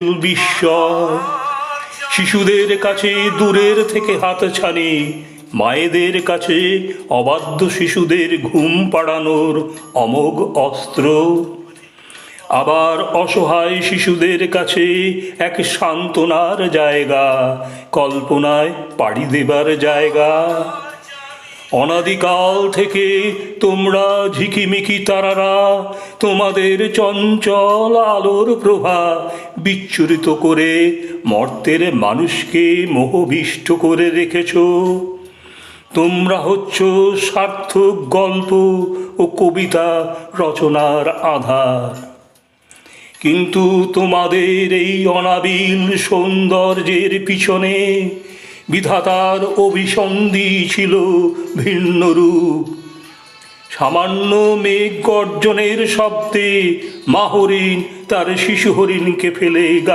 বিস্ময় শিশুদের কাছে দূরের থেকে হাতছানি, মায়েদের কাছে অবাধ্য শিশুদের ঘুম পাড়ানোর অমোঘ অস্ত্র। আবার অসহায় শিশুদের কাছে এক সান্ত্বনার জায়গা, কল্পনায় পাড়ি দেবার জায়গা। অনাদিকাল থেকে তোমরা ঝিকিমিকি তারারা তোমাদের চঞ্চল আলোর প্রভা বিচ্ছুরিত করে মর্তের মানুষকে মোহভীষ্ট করে রেখেছ। তোমরা হচ্ছ সার্থক গল্প ও কবিতা রচনার আধার। কিন্তু তোমাদের এই অনাবিল সৌন্দর্যের পিছনে বিধাতার অভিসন্ধি ছিল ভিন্ন রূপ। সামান্য মেঘ গর্জনের শব্দে মা হরিণ তার শিশু হরিণকে ফেলে